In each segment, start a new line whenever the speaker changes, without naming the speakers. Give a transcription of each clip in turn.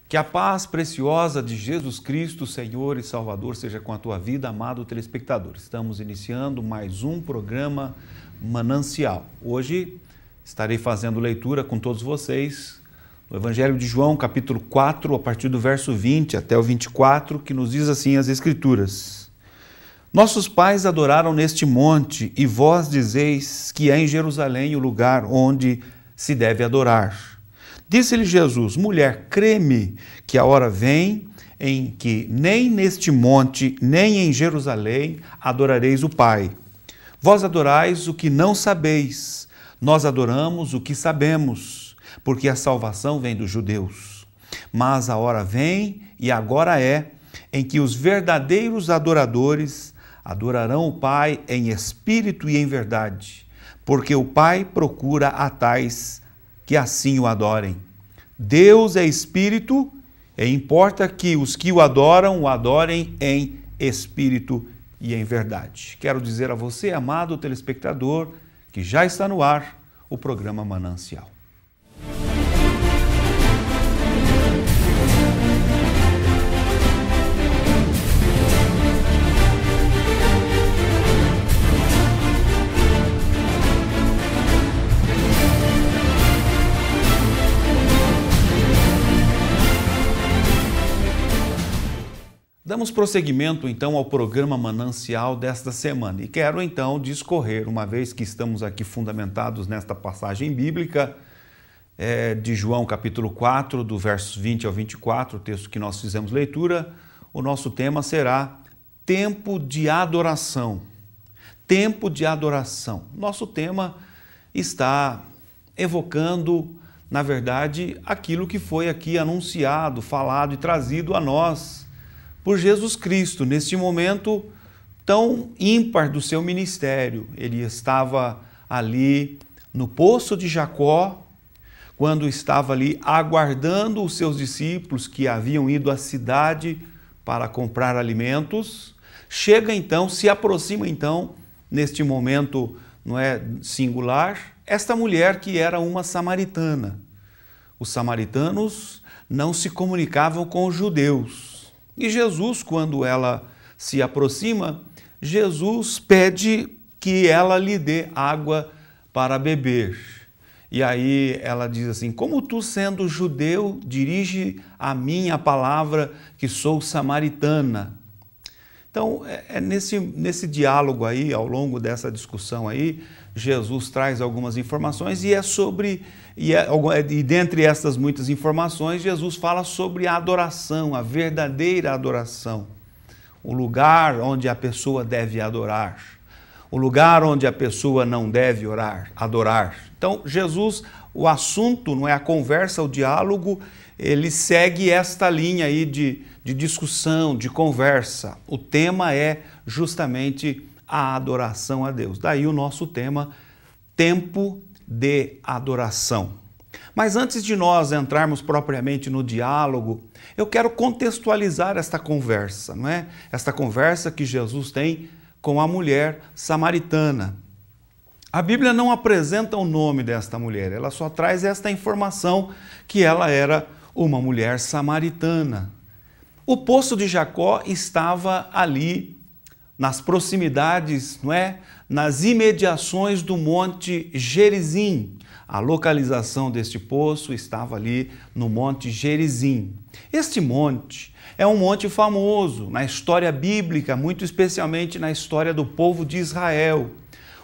Que a paz preciosa de Jesus Cristo, Senhor e Salvador, seja com a tua vida, amado telespectador. Estamos iniciando mais um programa Manancial. Hoje estarei fazendo leitura com todos vocês no Evangelho de João, capítulo 4, a partir do verso 20 até o 24, que nos diz assim as Escrituras. Nossos pais adoraram neste monte, e vós dizeis que é em Jerusalém o lugar onde se deve adorar. Disse-lhe Jesus: mulher, crê-me que a hora vem em que nem neste monte, nem em Jerusalém adorareis o Pai. Vós adorais o que não sabeis, nós adoramos o que sabemos, porque a salvação vem dos judeus. Mas a hora vem, e agora é, em que os verdadeiros adoradores adorarão o Pai em espírito e em verdade, porque o Pai procura a tais que assim o adorem. Deus é espírito e importa que os que o adorem em espírito e em verdade. Quero dizer a você, amado telespectador, que já está no ar o programa Manancial. Damos prosseguimento, então, ao programa Manancial desta semana. E quero, então, discorrer, uma vez que estamos aqui fundamentados nesta passagem bíblica de João, capítulo 4, do verso 20 ao 24, o texto que nós fizemos leitura, o nosso tema será Tempo de Adoração. Tempo de Adoração. Nosso tema está evocando, na verdade, aquilo que foi aqui anunciado, falado e trazido a nós por Jesus Cristo, neste momento tão ímpar do seu ministério. Ele estava ali no poço de Jacó, quando estava ali aguardando os seus discípulos que haviam ido à cidade para comprar alimentos. Chega então, se aproxima então, neste momento não é singular, esta mulher que era uma samaritana. Os samaritanos não se comunicavam com os judeus. E Jesus, quando ela se aproxima, Jesus pede que ela lhe dê água para beber. E aí ela diz assim: como tu, sendo judeu, dirige a mim a palavra que sou samaritana? Então, nesse diálogo aí, ao longo dessa discussão aí, Jesus traz algumas informações e dentre estas muitas informações, Jesus fala sobre a adoração, a verdadeira adoração. O lugar onde a pessoa deve adorar, o lugar onde a pessoa não deve adorar. Então, Jesus, o assunto, não é a conversa, o diálogo, ele segue esta linha aí de discussão, de conversa. O tema é justamente a adoração a Deus. Daí o nosso tema, Tempo de Adoração. Mas antes de nós entrarmos propriamente no diálogo, eu quero contextualizar esta conversa, não é? Esta conversa que Jesus tem com a mulher samaritana. A Bíblia não apresenta o nome desta mulher, ela só traz esta informação que ela era uma mulher samaritana. O poço de Jacó estava ali nas proximidades, não é? Nas imediações do Monte Gerizim. A localização deste poço estava ali no Monte Gerizim. Este monte é um monte famoso na história bíblica, muito especialmente na história do povo de Israel.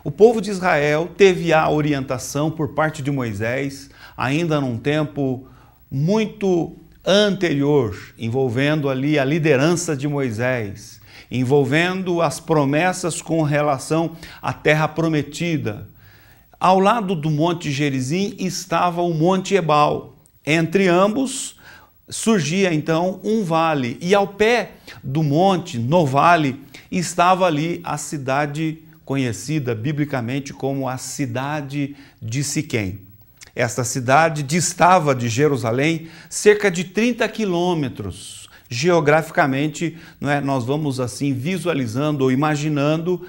O povo de Israel teve a orientação por parte de Moisés, ainda num tempo muito anterior, envolvendo ali a liderança de Moisés, envolvendo as promessas com relação à terra prometida. Ao lado do Monte Gerizim estava o Monte Ebal. Entre ambos surgia então um vale, e ao pé do monte, no vale, estava ali a cidade conhecida biblicamente como a cidade de Siquém. Esta cidade distava de Jerusalém cerca de 30 quilômetros. Geograficamente, não é? Nós vamos assim visualizando ou imaginando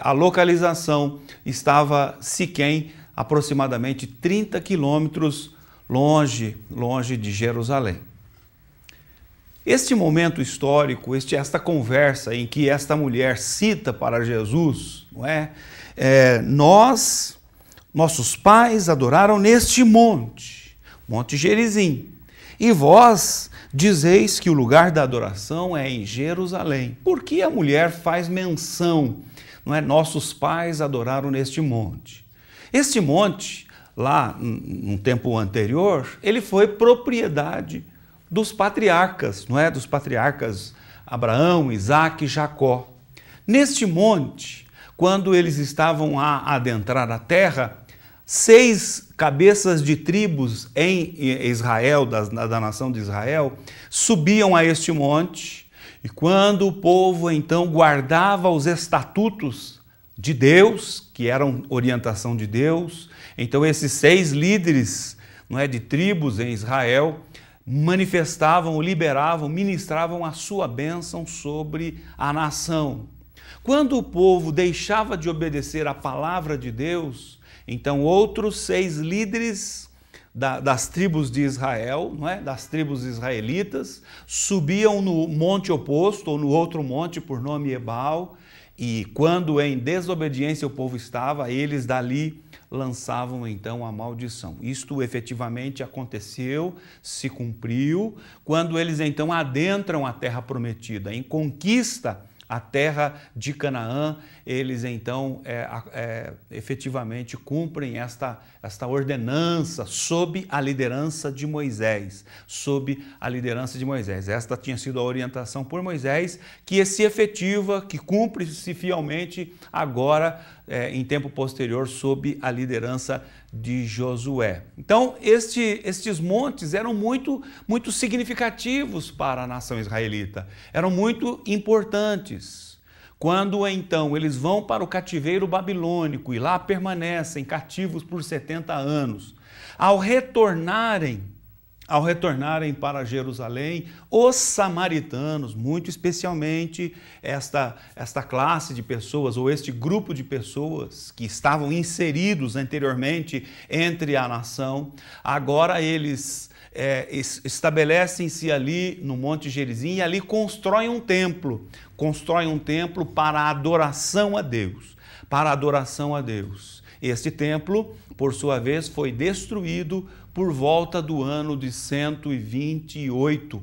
a localização. Estava Siquém aproximadamente 30 quilômetros longe de Jerusalém. Este momento histórico, esta conversa em que esta mulher cita para Jesus, não é? Nossos pais adoraram neste monte, Monte Gerizim, e vós dizeis que o lugar da adoração é em Jerusalém. Por que a mulher faz menção, não é? Nossos pais adoraram neste monte. Este monte, lá num tempo anterior, ele foi propriedade dos patriarcas, não é? Dos patriarcas Abraão, Isaque e Jacó. Neste monte, quando eles estavam a adentrar a terra, 6 cabeças de tribos em Israel, da nação de Israel, subiam a este monte, e quando o povo então guardava os estatutos de Deus, que eram orientação de Deus, então esses 6 líderes, não é, de tribos em Israel manifestavam, liberavam, ministravam a sua bênção sobre a nação. Quando o povo deixava de obedecer à palavra de Deus, então outros 6 líderes das tribos de Israel, não é? Das tribos israelitas, subiam no monte oposto ou no outro monte por nome Ebal, e quando em desobediência o povo estava, eles dali lançavam então a maldição. Isto efetivamente aconteceu, se cumpriu, quando eles então adentram a terra prometida, em conquista a terra de Canaã, eles então efetivamente cumprem esta ordenança sob a liderança de Moisés, sob a liderança de Moisés. Esta tinha sido a orientação por Moisés, que se efetiva, que cumpre-se fielmente agora, em tempo posterior, sob a liderança de Josué. Então, estes montes eram muito significativos para a nação israelita, eram muito importantes. Quando então eles vão para o cativeiro babilônico e lá permanecem cativos por 70 anos, ao retornarem para Jerusalém, os samaritanos, muito especialmente esta classe de pessoas, ou este grupo de pessoas que estavam inseridos anteriormente entre a nação, agora eles estabelecem-se ali no Monte Gerizim e ali constroem um templo para a adoração a Deus, Este templo, por sua vez, foi destruído por volta do ano de 128,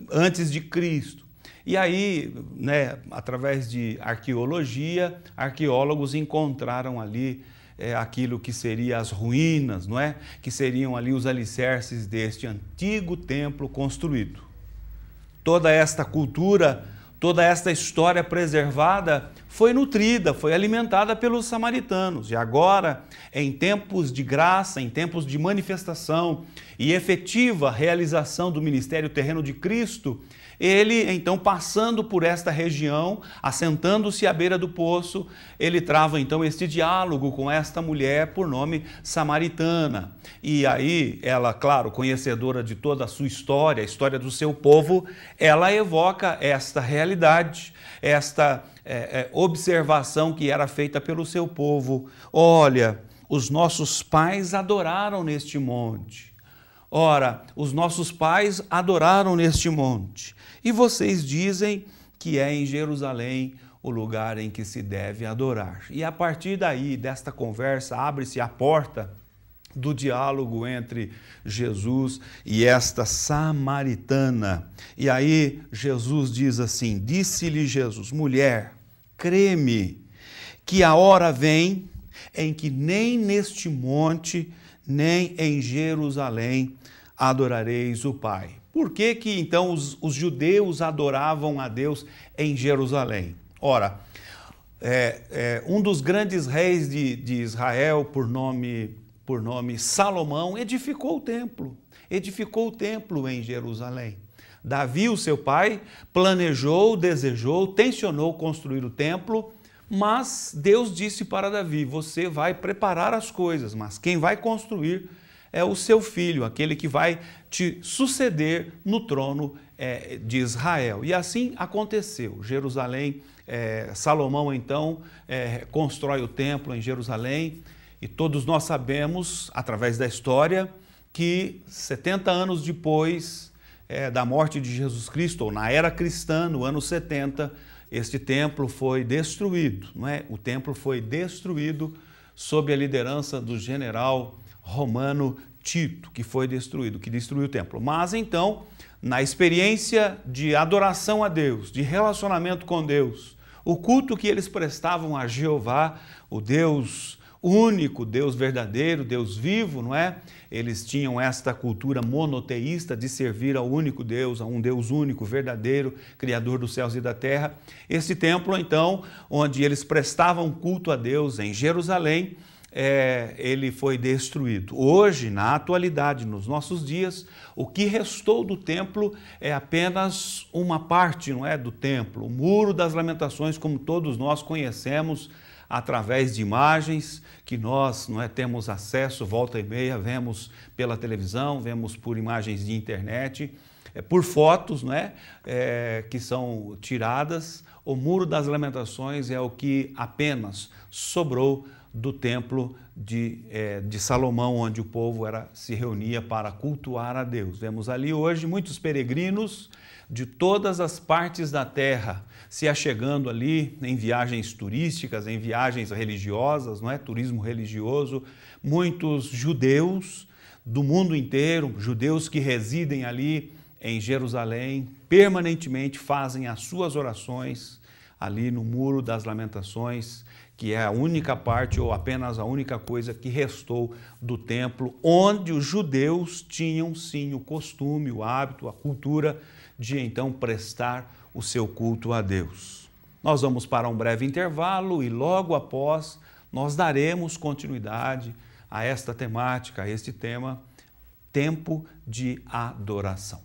antes de Cristo. E aí, né, através de arqueologia, arqueólogos encontraram ali aquilo que seriam as ruínas, não é? Que seriam ali os alicerces deste antigo templo construído. Toda esta cultura, toda esta história preservada foi nutrida, foi alimentada pelos samaritanos. E agora, em tempos de graça, em tempos de manifestação e efetiva realização do ministério terreno de Cristo, ele, então, passando por esta região, assentando-se à beira do poço, ele trava, então, este diálogo com esta mulher por nome samaritana. E aí, ela, claro, conhecedora de toda a sua história, a história do seu povo, ela evoca esta realidade, esta observação que era feita pelo seu povo. Olha, os nossos pais adoraram neste monte. Ora, os nossos pais adoraram neste monte. E vocês dizem que é em Jerusalém o lugar em que se deve adorar. E a partir daí, desta conversa, abre-se a porta do diálogo entre Jesus e esta samaritana. E aí Jesus diz assim, disse-lhe Jesus, mulher, crê-me que a hora vem em que nem neste monte, nem em Jerusalém adorareis o Pai. Por que que então os judeus adoravam a Deus em Jerusalém? Ora, um dos grandes reis de Israel, por nome Salomão, edificou o templo em Jerusalém. Davi, o seu pai, planejou, desejou, tensionou construir o templo, mas Deus disse para Davi, você vai preparar as coisas, mas quem vai construir é o seu filho, aquele que vai te suceder no trono de Israel. E assim aconteceu. Jerusalém, Salomão então constrói o templo em Jerusalém, e todos nós sabemos, através da história, que 70 anos depois da morte de Jesus Cristo, ou na era cristã, no ano 70, este templo foi destruído, não é? O templo foi destruído sob a liderança do general romano Tito, que destruiu o templo. Mas então, na experiência de adoração a Deus, de relacionamento com Deus, o culto que eles prestavam a Jeová, o Deus único, Deus verdadeiro, Deus vivo, não é? Eles tinham esta cultura monoteísta de servir ao único Deus, a um Deus único, verdadeiro, Criador dos céus e da terra. Esse templo, então, onde eles prestavam culto a Deus em Jerusalém, ele foi destruído. Hoje, na atualidade, nos nossos dias, o que restou do templo é apenas uma parte, não é, do templo, o Muro das Lamentações, como todos nós conhecemos, através de imagens que nós temos acesso, volta e meia, vemos pela televisão, vemos por imagens de internet, por fotos que são tiradas. O Muro das Lamentações é o que apenas sobrou do templo de Salomão, onde o povo se reunia para cultuar a Deus. Vemos ali hoje muitos peregrinos de todas as partes da terra se achegando ali em viagens turísticas, em viagens religiosas, turismo religioso, muitos judeus do mundo inteiro, judeus que residem ali em Jerusalém, permanentemente fazem as suas orações ali no Muro das Lamentações, que é a única parte ou apenas a única coisa que restou do templo, onde os judeus tinham sim o costume, o hábito, a cultura de então prestar o seu culto a Deus. Nós vamos para um breve intervalo e logo após nós daremos continuidade a esta temática, a este tema, tempo de adoração.